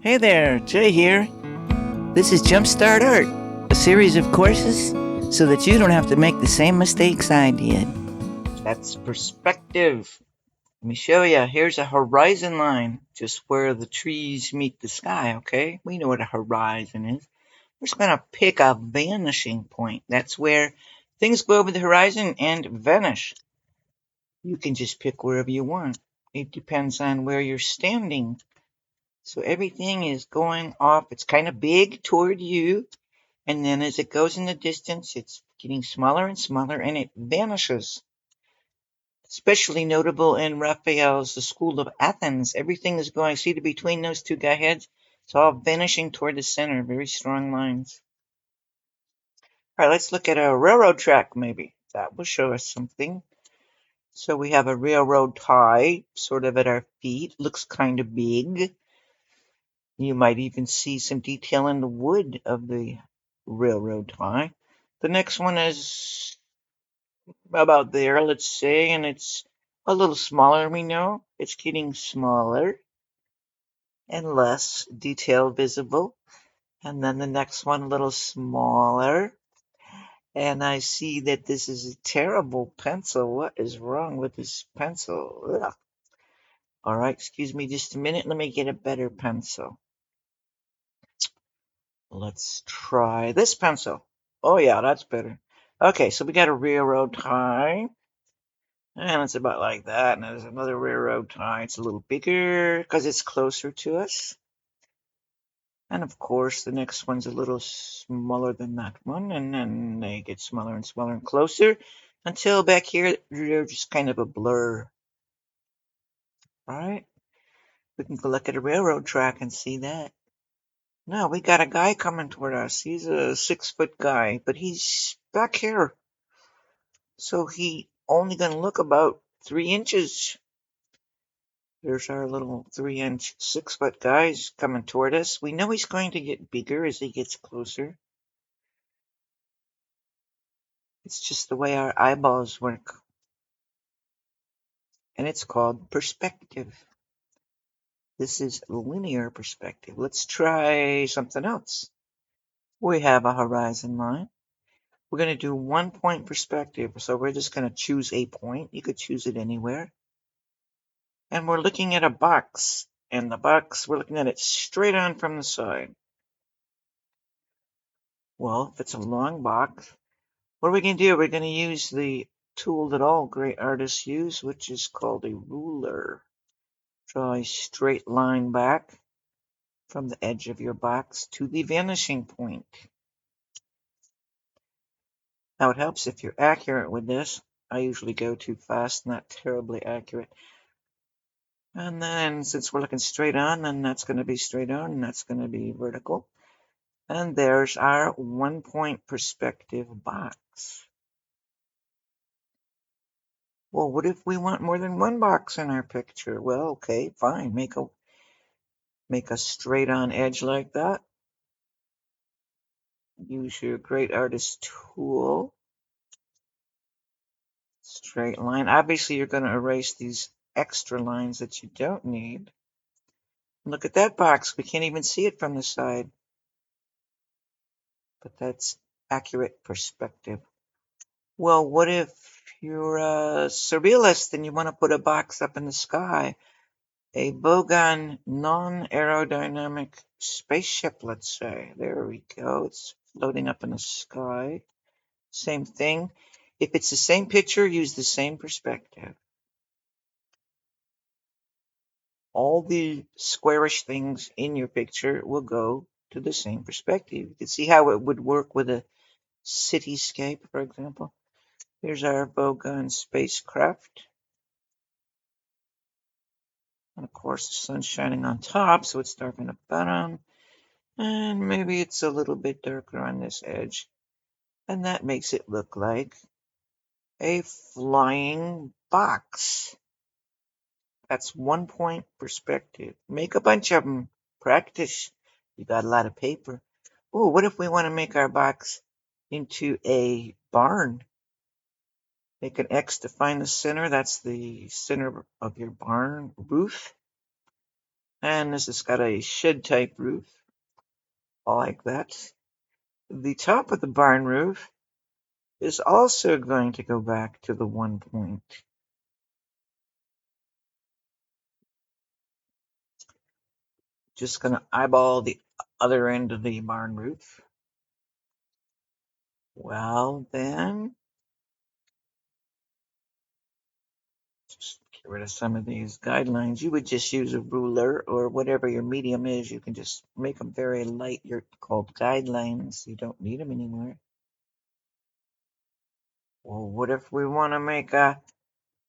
Hey there, Jay here. This is Jumpstart Art, a series of courses so that you don't have to make the same mistakes I did. That's perspective. Let me show you. Here's a horizon line, just where the trees meet the sky, okay? We know what a horizon is. We're just going to pick a vanishing point. That's where things go over the horizon and vanish. You can just pick wherever you want. It depends on where you're standing. So everything is going off. It's kind of big toward you. And then as it goes in the distance, it's getting smaller and smaller and it vanishes. Especially notable in Raphael's The School of Athens. Everything is going, see between those two guy heads? It's all vanishing toward the center, very strong lines. All right, let's look at a railroad track maybe. That will show us something. So we have a railroad tie sort of at our feet. Looks kind of big. You might even see some detail in the wood of the railroad tie. The next one is about there, let's say, and it's a little smaller, we know. It's getting smaller and less detail visible. And then the next one, a little smaller. And I see that this is a terrible pencil. What is wrong with this pencil? Ugh. All right, excuse me just a minute. Let me get a better pencil. Let's try this pencil. Oh, yeah, that's better. Okay, so we got a railroad tie. And it's about like that. And there's another railroad tie. It's a little bigger because it's closer to us. And of course, the next one's a little smaller than that one. And then they get smaller and smaller and closer until back here, they're just kind of a blur. All right. We can go look at a railroad track and see that. Now we got a guy coming toward us. He's a 6-foot guy, but he's back here. So he only gonna look about 3 inches. There's our little 3-inch, 6-foot guy coming toward us. We know he's going to get bigger as he gets closer. It's just the way our eyeballs work. And it's called perspective. This is linear perspective. Let's try something else. We have a horizon line. We're going to do 1-point perspective. So we're just going to choose a point. You could choose it anywhere. And we're looking at a box. And the box, we're looking at it straight on from the side. Well, if it's a long box, what are we going to do? We're going to use the tool that all great artists use, which is called a ruler. Draw a straight line back from the edge of your box to the vanishing point. Now it helps if you're accurate with this. I usually go too fast, not terribly accurate. And then since we're looking straight on, then that's going to be straight on, and that's going to be vertical. And there's our 1-point perspective box. Well, what if we want more than one box in our picture? Well, okay, fine. Make a straight on edge like that. Use your great artist tool. Straight line. Obviously, you're going to erase these extra lines that you don't need. Look at that box. We can't even see it from the side. But that's accurate perspective. Well, what if you're a surrealist and you want to put a box up in the sky? A Bogan non-aerodynamic spaceship, let's say. There we go. It's floating up in the sky. Same thing. If it's the same picture, use the same perspective. All the squarish things in your picture will go to the same perspective. You can see how it would work with a cityscape, for example. Here's our Bogan spacecraft. And of course, the sun's shining on top, so it's dark on the bottom. And maybe it's a little bit darker on this edge. And that makes it look like a flying box. That's 1-point perspective. Make a bunch of them. Practice. You got a lot of paper. Oh, what if we want to make our box into a barn? Make an X to find the center. That's the center of your barn roof. And this has got a shed type roof, like that. The top of the barn roof is also going to go back to the 1 point. Just going to eyeball the other end of the barn roof. Well, then, just get rid of some of these guidelines. You would just use a ruler or whatever your medium is. You can just make them very light. You're called guidelines. You don't need them anymore. Well, what if we want to make a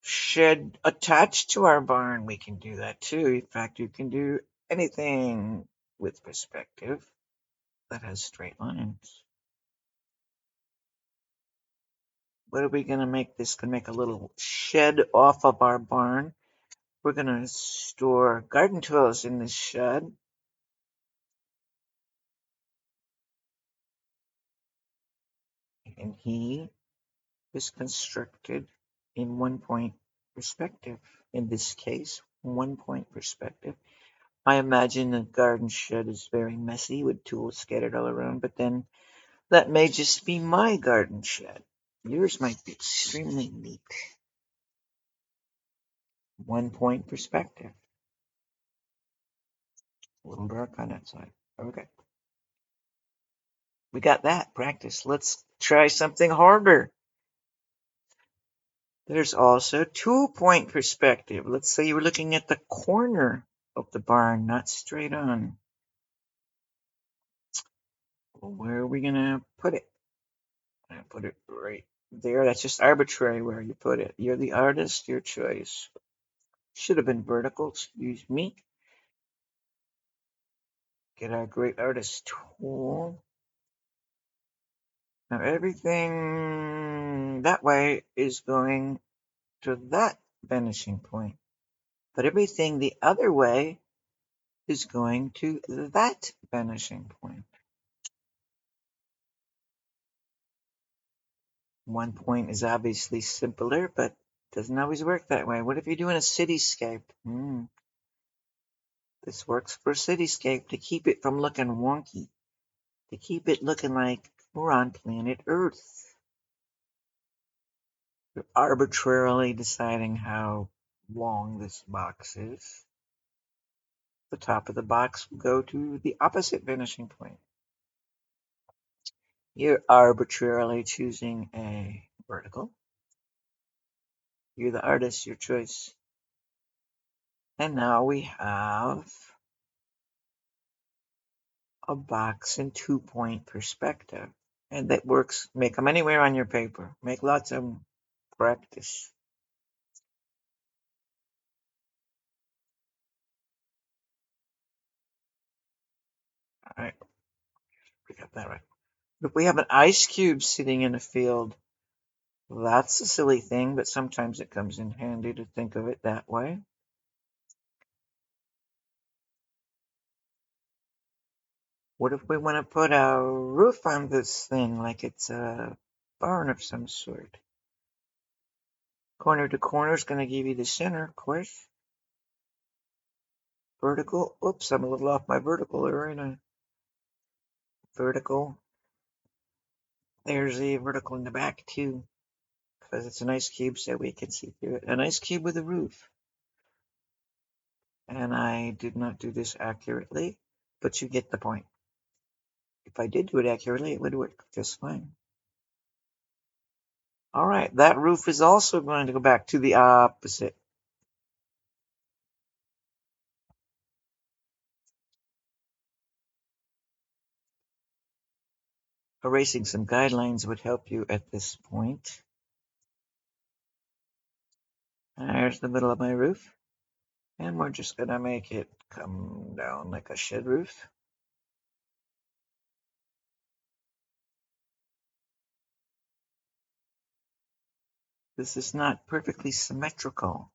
shed attached to our barn? We can do that too. In fact, you can do anything with perspective that has straight lines. What are we going to make this? Going to make a little shed off of our barn. We're going to store garden tools in this shed. And he is constructed in 1 point perspective. In this case, 1 point perspective. I imagine the garden shed is very messy with tools scattered all around, but then that may just be my garden shed. Yours might be extremely neat. 1 point perspective. A little dark on that side. Okay. We got that practice. Let's try something harder. There's also 2 point perspective. Let's say you were looking at the corner of the barn, not straight on. Well, where are we going to put it? I'm going to put it right there. That's just arbitrary where you put it. You're the artist, your choice. Should have been vertical, excuse me. Get our great artist tool. Now everything that way is going to that vanishing point. But everything the other way is going to that vanishing point. 1 point is obviously simpler, but doesn't always work that way. What if you're doing a cityscape? This works for a cityscape to keep it from looking wonky, to keep it looking like we're on planet Earth. You're arbitrarily deciding how long this box is. The top of the box will go to the opposite vanishing point. You're arbitrarily choosing a vertical. You're the artist, your choice. And now we have a box in 2 point perspective. And that works. Make them anywhere on your paper. Make lots of them. Practice. All right, we got that right. If we have an ice cube sitting in a field, that's a silly thing, but sometimes it comes in handy to think of it that way. What if we want to put a roof on this thing, like it's a barn of some sort? Corner to corner is going to give you the center, of course. Vertical. Oops, I'm a little off my vertical there, ain't I? Vertical. There's a vertical in the back, too, because it's an ice cube, so we can see through it. An ice cube with a roof. And I did not do this accurately, but you get the point. If I did do it accurately, it would work just fine. All right, that roof is also going to go back to the opposite. Erasing some guidelines would help you at this point. There's the middle of my roof. And we're just going to make it come down like a shed roof. This is not perfectly symmetrical.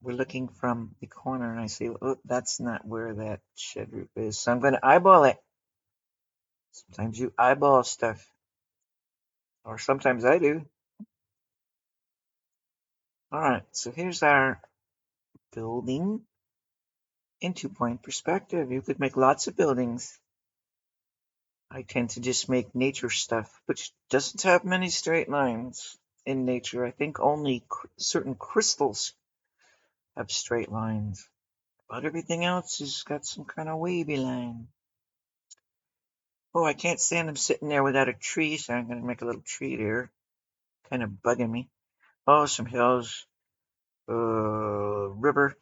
We're looking from the corner and I say, oh, that's not where that shed roof is. So I'm going to eyeball it. Sometimes you eyeball stuff. Or sometimes I do. All right, so here's our building. in 2-point perspective. You could make lots of buildings. I tend to just make nature stuff, which doesn't have many straight lines in nature. I think only certain crystals have straight lines, but everything else has got some kind of wavy line. Oh, I can't stand them sitting there without a tree, so I'm going to make a little tree there. Kind of bugging me. Oh, some hills, river,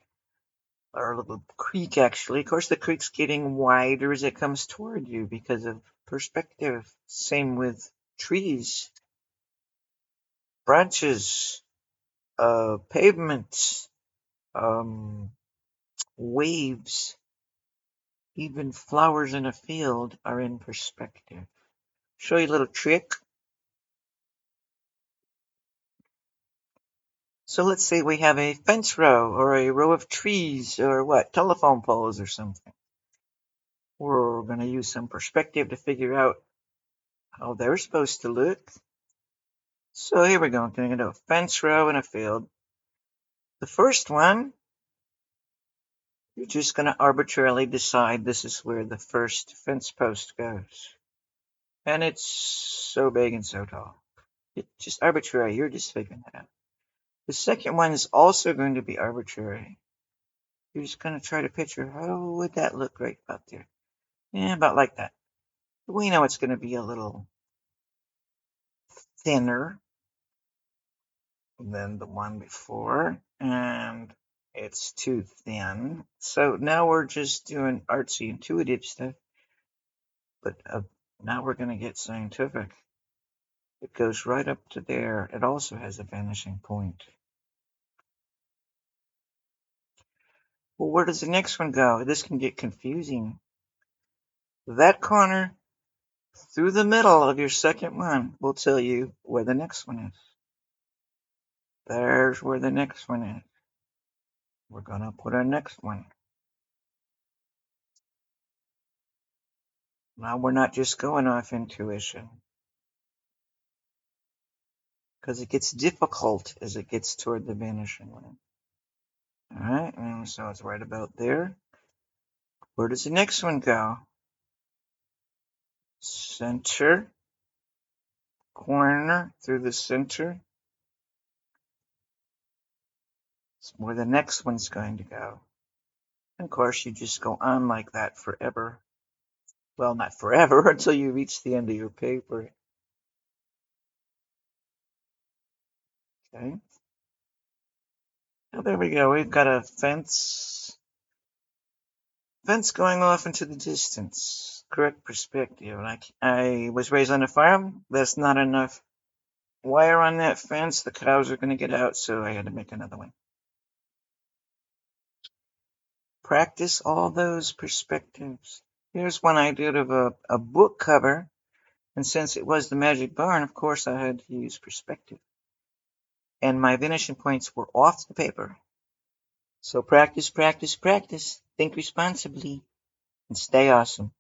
or a little creek, actually. Of course, the creek's getting wider as it comes toward you because of perspective. Same with trees, branches, pavements, waves, even flowers in a field are in perspective. Show you a little trick. So let's say we have a fence row or a row of trees or what, telephone poles or something. We're going to use some perspective to figure out how they're supposed to look. So here we go. I'm going to do a fence row in a field. The first one, you're just going to arbitrarily decide this is where the first fence post goes. And it's so big and so tall. It's just arbitrary. You're just figuring that out. The second one is also going to be arbitrary. You're just going to try to picture how would that look right about there. Yeah, about like that. We know it's going to be a little thinner than the one before, and it's too thin. So now we're just doing artsy, intuitive stuff, but now we're going to get scientific. It goes right up to there. It also has a vanishing point. Well, where does the next one go? This can get confusing. That corner through the middle of your second one will tell you where the next one is. There's where the next one is. We're going to put our next one. Now we're not just going off intuition, because it gets difficult as it gets toward the vanishing line. All right, and so it's right about there. Where does the next one go? Center, corner through the center. It's where the next one's going to go. And of course, you just go on like that forever. Well, not forever, until you reach the end of your paper. Okay. Now there we go. We've got a fence going off into the distance. Correct perspective. I was raised on a farm. There's not enough wire on that fence. The cows are going to get out, so I had to make another one. Practice all those perspectives. Here's one I did of a book cover, and since it was the Magic Barn, of course I had to use perspective. And my vanishing points were off the paper. So practice, practice, practice. Think responsibly and stay awesome.